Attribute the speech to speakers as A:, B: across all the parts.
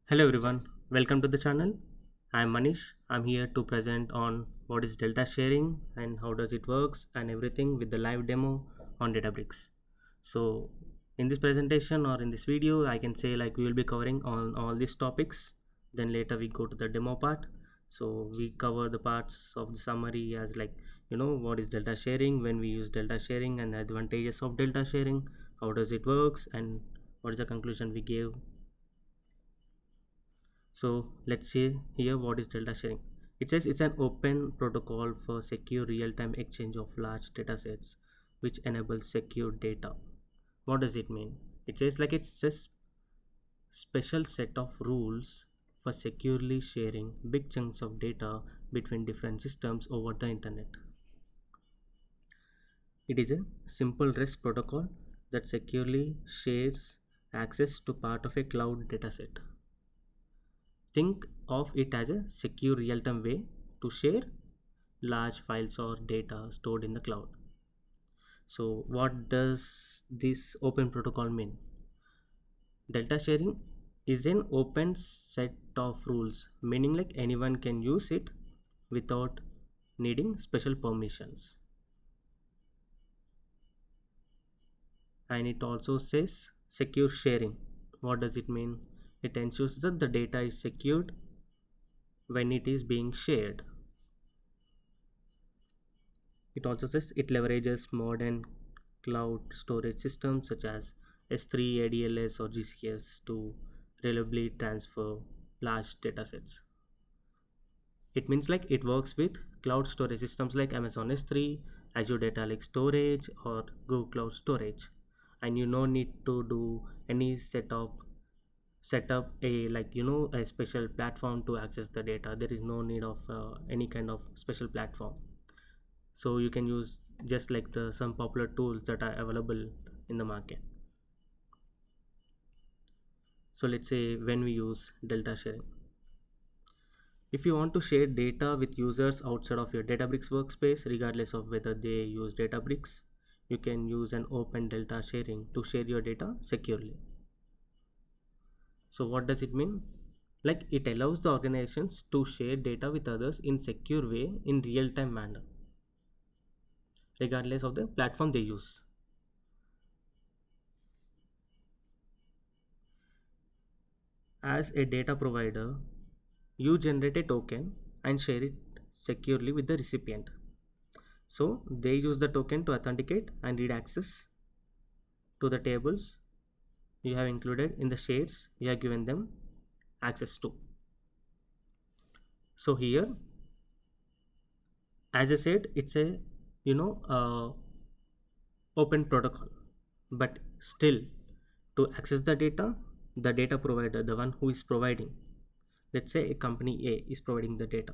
A: Hello everyone, welcome to the channel. I'm Manish. I'm here to present on what is data sharing and how does it works and everything with the live demo on Databricks. So in this presentation or in this video, I can say like we will be covering on all these topics. Then later we go to the demo part. So we cover the parts of the summary as like what is data sharing, when we use data sharing and the advantages of data sharing, how does it works and what is the conclusion we gave. So let's see here what is data sharing. It says it's an open protocol for secure real-time exchange of large data sets which enables secure data. What does it mean? It says like it's a special set of rules for securely sharing big chunks of data between different systems over the internet. It is a simple REST protocol that securely shares access to part of a cloud dataset. Think of it as a secure real-time way to share large files or data stored in the cloud. So what does this open protocol mean? Data sharing is an open set of rules, meaning like anyone can use it without needing special permissions. And it also says secure sharing. What does it mean? It ensures that the data is secured when it is being shared. It also says it leverages modern cloud storage systems such as S3, ADLS, or GCS to reliably transfer large datasets. It means like it works with cloud storage systems like Amazon S3, Azure Data Lake Storage, or Google Cloud Storage, and you no need to do any set up a a special platform to access the data. There is no need of any kind of special platform, so you can use just like the some popular tools that are available in the market. So let's say when we use data sharing, if you want to share data with users outside of your Databricks workspace, regardless of whether they use Databricks, you can use an open data sharing to share your data securely. So what does it mean? Like it allows the organizations to share data with others in secure way in real time manner, regardless of the platform they use. As a data provider, you generate a token and share it securely with the recipient. So they use the token to authenticate and read access to the tables you have included in the shades you have given them access to. So here, as I said, it's a you know uh, open protocol, but still to access the data provider, the one who is providing, let's say a company A is providing the data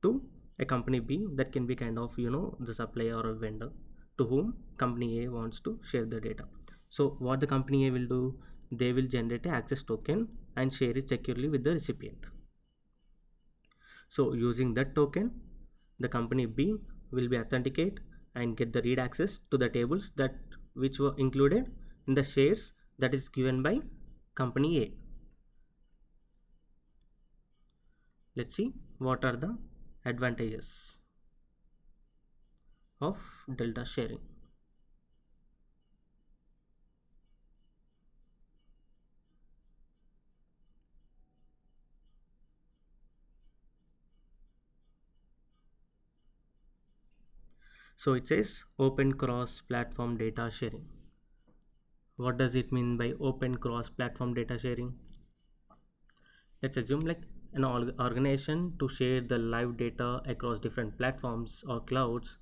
A: to a company B that can be kind of the supplier or a vendor to whom company A wants to share the data. So what the company A will do, they will generate an access token and share it securely with the recipient. So using that token, the company B will be authenticate and get the read access to the tables that which were included in the shares that is given by company A. Let's see what are the advantages of data sharing. So it says open cross platform data sharing. What does it mean by open cross platform data sharing? Let's assume like an organization to share the live data across different platforms or clouds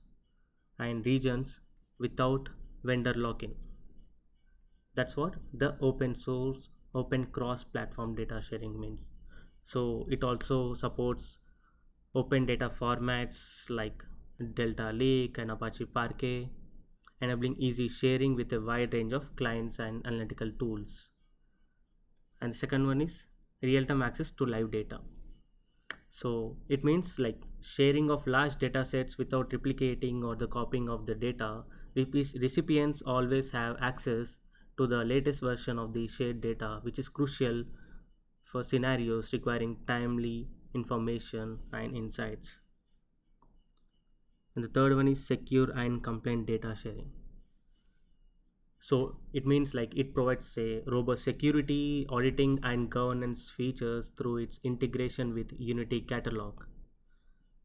A: and regions without vendor lock-in. That's what the open source open cross platform data sharing means. So it also supports open data formats like Delta Lake and Apache Parquet, enabling easy sharing with a wide range of clients and analytical tools. And the second one is real-time access to live data. So it means like sharing of large data sets without replicating or the copying of the data. Recipients always have access to the latest version of the shared data, which is crucial for scenarios requiring timely information and insights. And the third one is secure and compliant data sharing. So it means like it provides a robust security, auditing, and governance features through its integration with Unity Catalog.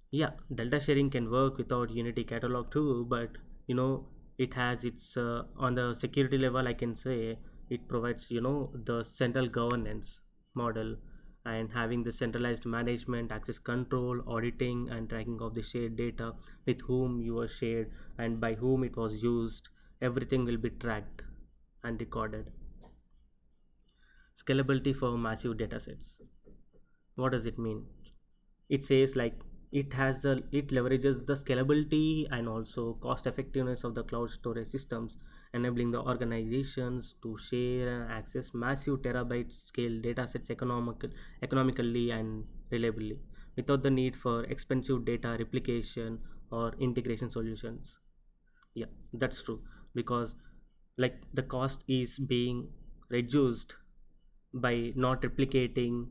A: Yeah, Delta sharing can work without Unity Catalog too, but you know it has its on the security level. I can say it provides the central governance model and having the centralized management, access control, auditing, and tracking of the shared data with whom you were shared and by whom it was used. Everything will be tracked and recorded. Scalability for massive datasets. What does it mean? It says like it leverages the scalability and also cost effectiveness of the cloud storage systems, enabling the organizations to share and access massive terabyte scale datasets economically and reliably without the need for expensive data replication or integration solutions. Yeah, that's true, because like the cost is being reduced by not replicating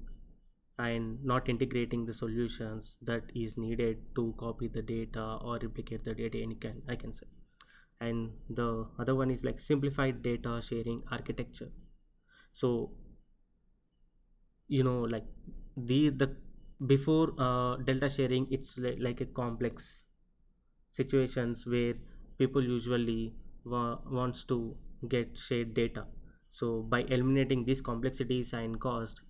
A: and not integrating the solutions that is needed to copy the data or replicate the data, any can I can say. And the other one is like simplified data sharing architecture. So like the before delta sharing, it's like a complex situations where people usually wants to get shared data. So by eliminating these complexities and cost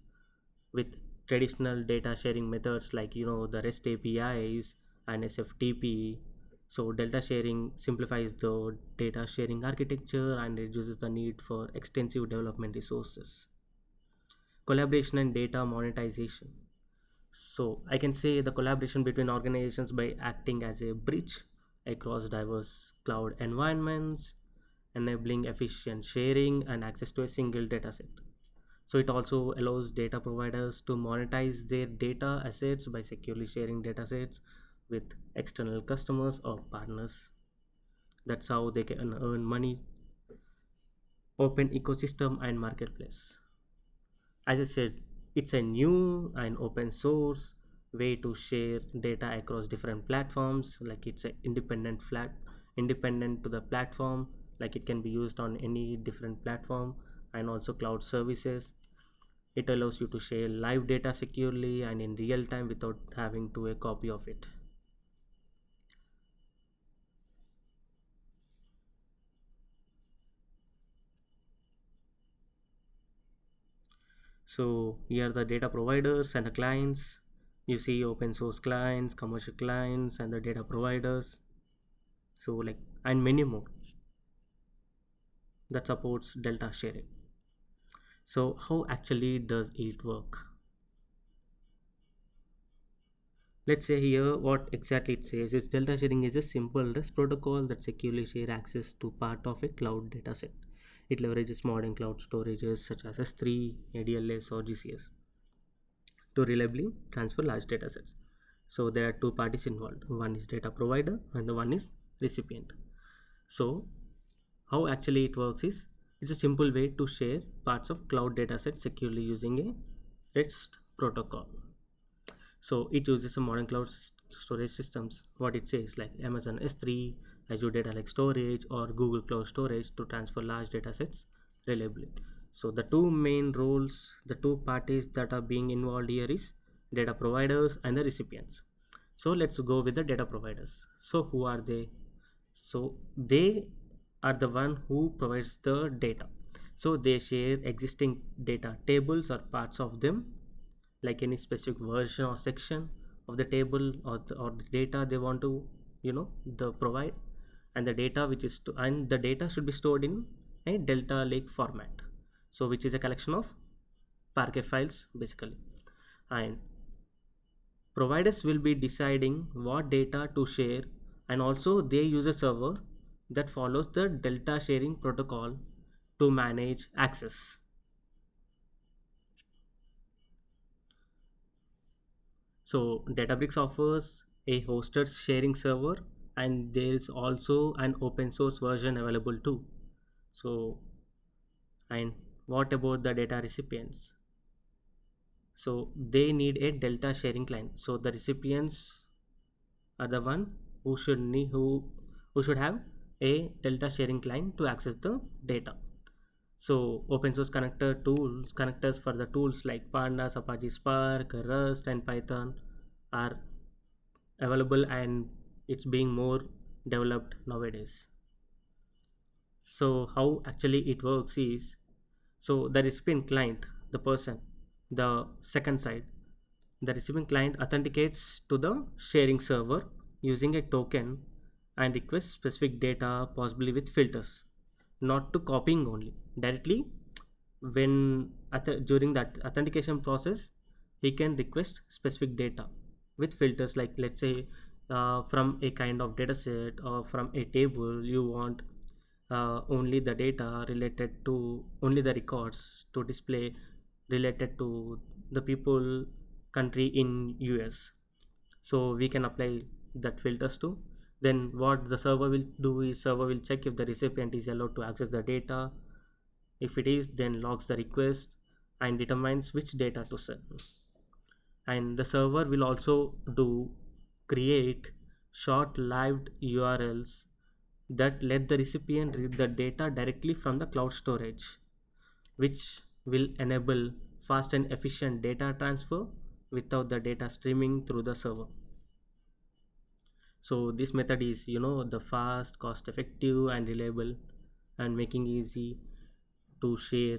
A: with traditional data sharing methods like the REST APIs and SFTP, so delta sharing simplifies the data sharing architecture and reduces the need for extensive development resources. Collaboration and data monetization. So I can say the collaboration between organizations by acting as a bridge across diverse cloud environments, enabling efficient sharing and access to a single dataset. So it also allows data providers to monetize their data assets by securely sharing datasets with external customers or partners. That's how they can earn money. Open ecosystem and marketplace. As I said, it's a new and open source way to share data across different platforms. Like it's a independent to the platform. Like it can be used on any different platform and also cloud services. It allows you to share live data securely and in real time without having to a copy of it. So here are the data providers and the clients. You see open source clients, commercial clients, and the data providers. So like and many more that supports delta sharing. So how actually does it work? Let's say here what exactly it says is delta sharing is a simple REST protocol that securely share access to part of a cloud dataset. It leverages modern cloud storages such as S3, ADLS, or GCS to reliably transfer large datasets. So there are two parties involved. One is data provider and the one is recipient. So how actually it works is it's a simple way to share parts of cloud datasets securely using a REST protocol. So it uses a modern cloud storage systems. What it says like Amazon S3, Azure Data Lake Storage, or Google Cloud Storage to transfer large data sets reliably. So the two main roles, the two parties that are being involved here is data providers and the recipients. So let's go with the data providers. So who are they? So they are the one who provides the data. So they share existing data tables or parts of them, like any specific version or section of the table or the data they want to the provide. And the data and the data should be stored in a delta lake format, so which is a collection of parquet files basically. And providers will be deciding what data to share, and also they use a server that follows the delta sharing protocol to manage access. So Databricks offers a hosted sharing server, and there is also an open source version available too. So, and what about the data recipients? So they need a delta sharing client. So the recipients are the one who should need who should have a delta sharing client to access the data. So open source connectors for the tools like pandas, apache spark, rust and python are available, and it's being more developed nowadays. So how actually it works is, so the recipient client, the person, the second side, the receiving client authenticates to the sharing server using a token and requests specific data, possibly with filters, not to copying only directly. When during that authentication process, he can request specific data with filters, like let's say from a kind of data set or from a table you want only the data related to only the records to display related to the people country in US. So we can apply that filters too. Then what the server will do is, server will check if the recipient is allowed to access the data. If it is, then logs the request and determines which data to send. And the server will also do create short lived URLs that let the recipient read the data directly from the cloud storage, which will enable fast and efficient data transfer without the data streaming through the server. So this method is, the fast, cost effective and reliable, and making easy to share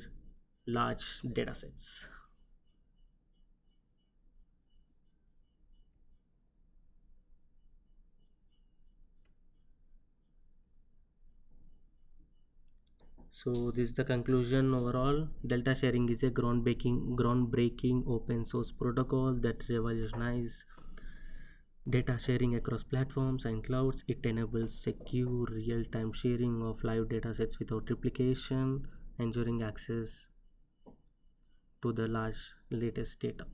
A: large data sets. So this is the conclusion. Overall, delta sharing is a groundbreaking open source protocol that revolutionizes data sharing across platforms and clouds. It enables secure real-time sharing of live datasets without replication, ensuring access to the large latest data.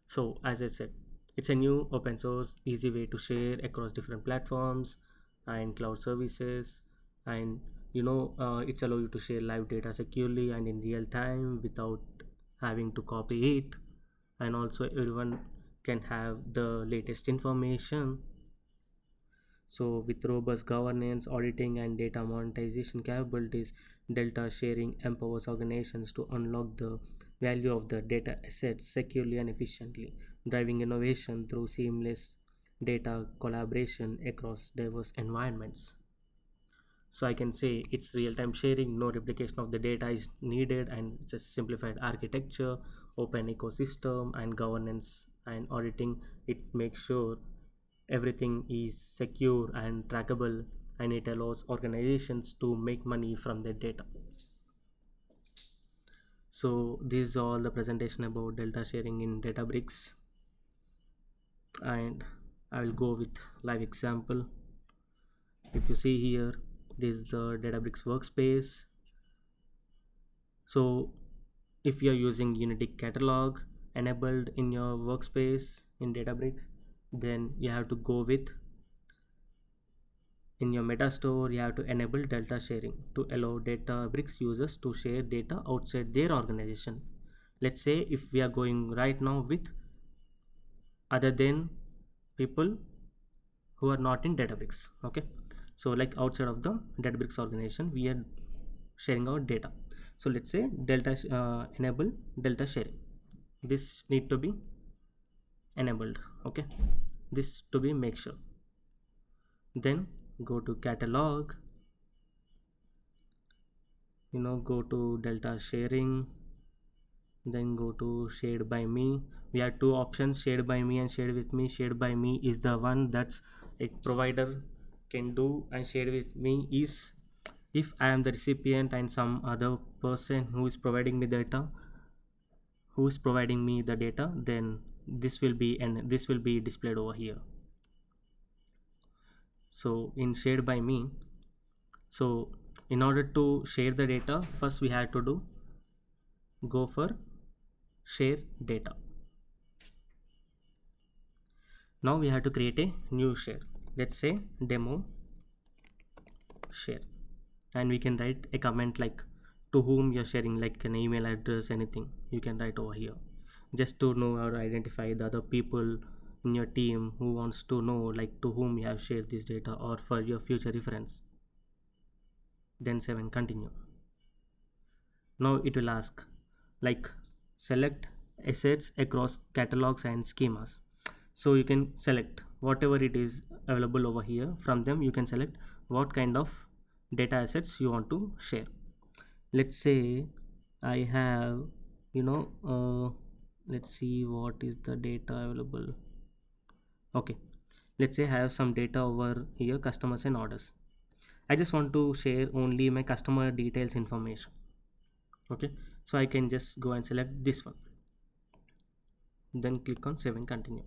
A: So as I said, it's a new open source easy way to share across different platforms and cloud services. And it's allow you to share live data securely and in real time without having to copy it. And also everyone can have the latest information. So with robust governance, auditing and data monetization capabilities, delta sharing empowers organizations to unlock the value of the data assets securely and efficiently, driving innovation through seamless data collaboration across diverse environments. So I can say it's real-time sharing, no replication of the data is needed, and it's a simplified architecture, open ecosystem and governance and auditing. It makes sure everything is secure and trackable, and it allows organizations to make money from their data. So this is all the presentation about delta sharing in Databricks, and I will go with live example. If you see here, this is the Databricks workspace. So if you are using Unity catalog enabled in your workspace in Databricks, then you have to go with, in your metastore you have to enable delta sharing to allow Databricks users to share data outside their organization. Let's say if we are going right now with other than people who are not in Databricks, okay, so like outside of the Databricks organization we are sharing our data. So let's say enable delta sharing, this need to be enabled, okay, this to be make sure. Then go to catalog, go to delta sharing, then go to shared by me. We have two options, shared by me and shared with me. Shared by me is the one that's a provider can do, and shared with me is if I am the recipient and some other person who is providing me data, then this will be displayed over here. So in shared by me, so in order to share the data, first we have to do go for share data. Now we have to create a new share. Let's say demo share, and we can write a comment like to whom you're sharing, like an email address, anything you can write over here. just to know or identify the other people in your team who wants to know like to whom you have shared this data or for your future reference. Then 7 continue. Now it will ask like select assets across catalogs and schemas. So you can select whatever it is available over here. From them you can select what kind of data assets you want to share. Let's say I have, you know let's see what is the data available. Okay, let's say I have some data over here, customers and orders. I just want to share only my customer details information. Okay, so I can just go and select this one, then click on save and continue.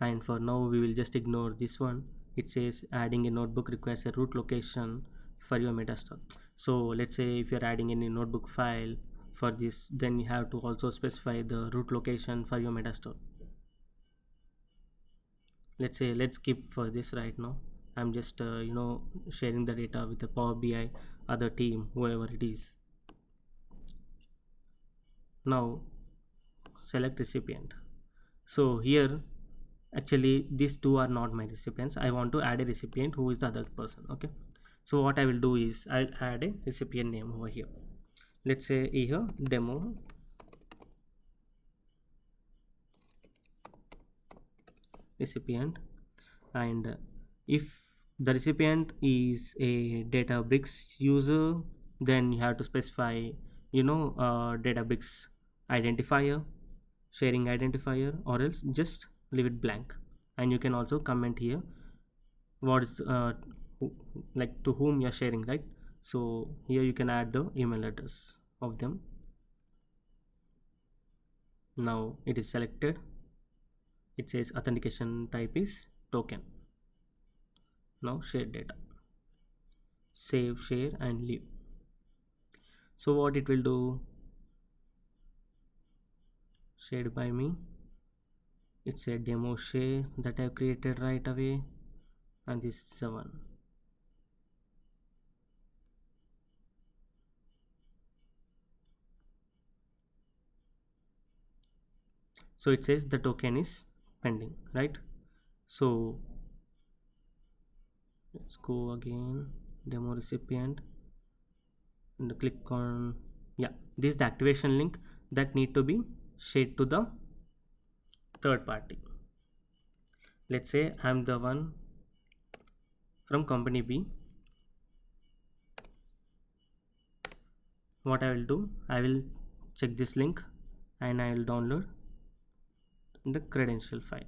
A: And for now we will just ignore this one. It says adding a notebook requires a root location for your metastore. So let's say if you're adding any notebook file for this, then you have to also specify the root location for your metastore. Let's say let's skip for this right now. I'm just sharing the data with the Power BI other team, whoever it is. Now select recipient. So here actually these two are not my recipients. I want to add a recipient who is the other person. Okay, so what I will do is I'll add a recipient name over here. Let's say here demo recipient. And if the recipient is a Databricks user, then you have to specify Databricks identifier, sharing identifier, or else just leave it blank. And you can also comment here what is who, like to whom you're sharing, right? So here you can add the email address of them. Now it is selected. It says authentication type is token. Now share data, save, share and leave. So what it will do, shared by me, it's a demo share that I've created right away, and this is the one. So it says the token is pending, right? So let's go again, demo recipient, and click on, yeah, this is the activation link that need to be shared to the third party. Let's say I'm the one from company B. What I will do, I will check this link and I will download the credential file.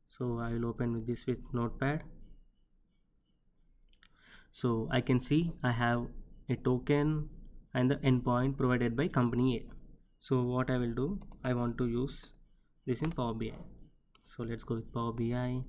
A: So I will open with this with notepad. So I can see I have a token and the endpoint provided by company A. So what I will do, I want to use this in Power BI. So let's go with Power BI.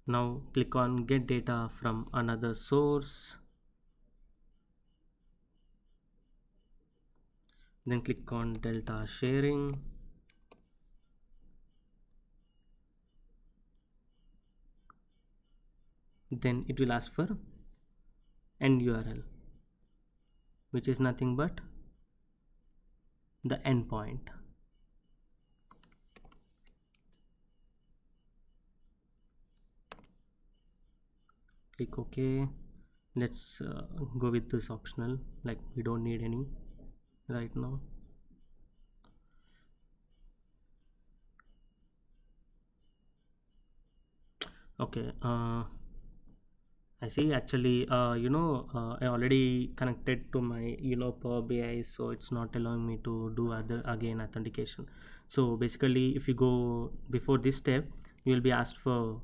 A: Now click on get data from another source. Then click on delta sharing. Then it will ask for end URL, which is nothing but the endpoint. Click OK. Let's go with this optional, like we don't need any right now. Okay, I see actually I already connected to my Power BI, so it's not allowing me to do other again authentication. So basically if you go before this step, you will be asked for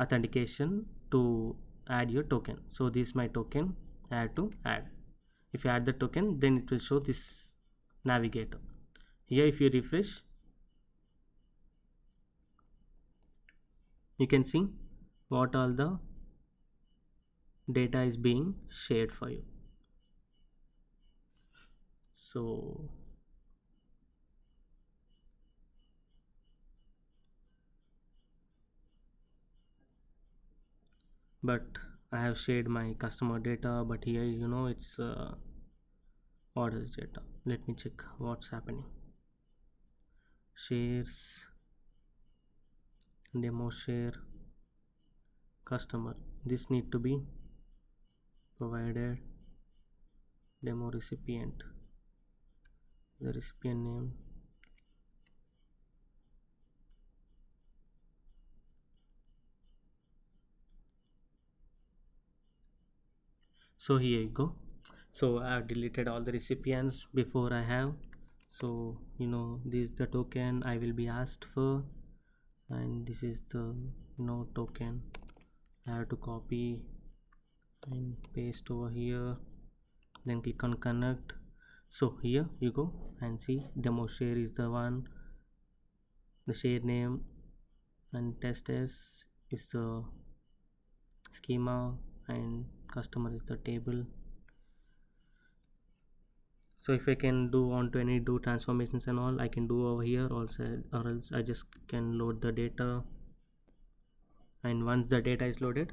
A: authentication to add your token. So this is my token, I have to add. If you add the token, then it will show this navigator. Here if you refresh, you can see what all the data is being shared for you. So but I have shared my customer data, but here it's orders data. Let me check what's happening. Shares, demo share, customer. This need to be provided. Demo recipient, the recipient name. So here you go. So I have deleted all the recipients before I have. So this is the token I will be asked for, and this is the token I have to copy and paste over here, then click on connect. So here you go and see demo share is the one, the share name, and test s is the schema, and customer is the table. So if I can do want to any do transformations and all, I can do over here also, or else I just can load the data. And once the data is loaded,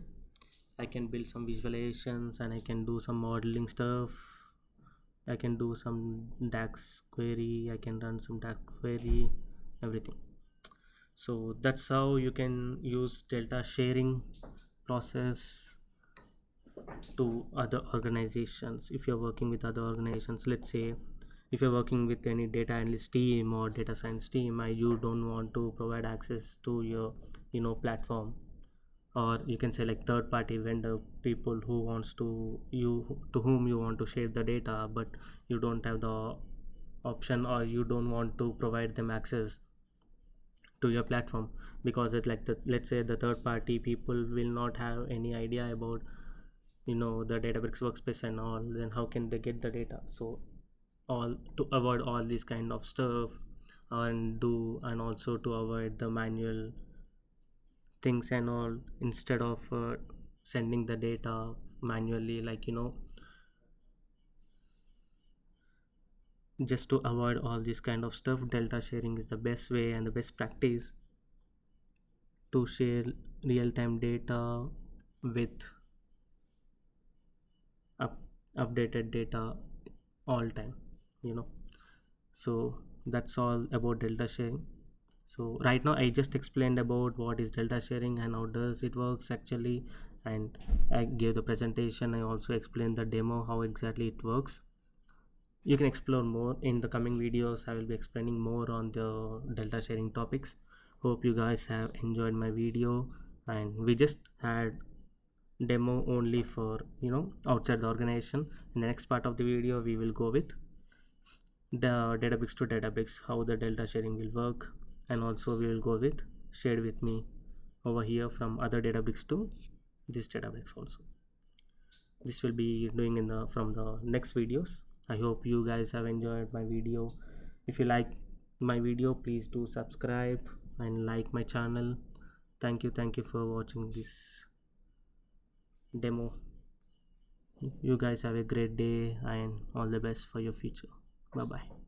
A: I can build some visualizations and I can do some modeling stuff. I can do some DAX query, I can run some DAX query, everything. So that's how you can use data sharing process to other organizations. If you're working with other organizations, let's say if you're working with any data analyst team or data science team, you don't want to provide access to your platform, or you can say like third party vendor people who wants to you to whom you want to share the data, but you don't have the option, or you don't want to provide them access to your platform, because it like the let's say the third party people will not have any idea about the Databricks workspace and all, then how can they get the data? So all to avoid all this kind of stuff, and also to avoid the manual things and all, instead of sending the data manually, like just to avoid all this kind of stuff, data sharing is the best way and the best practice to share real-time data with up, updated data all time you know so that's all about delta sharing. So right now I just explained about what is delta sharing and how does it works actually, and I gave the presentation. I also explained the demo how exactly it works. You can explore more in the coming videos. I will be explaining more on the delta sharing topics. Hope you guys have enjoyed my video, and we just had demo only for outside the organization. In the next part of the video we will go with the Databricks to Databricks, how the delta sharing will work, and also we will go with shared with me over here from other Databricks to this Databricks also. This will be doing in the from the next videos. I hope you guys have enjoyed my video. If you like my video, please do subscribe and like my channel. Thank you for watching this demo. You guys have a great day and all the best for your future. Bye bye.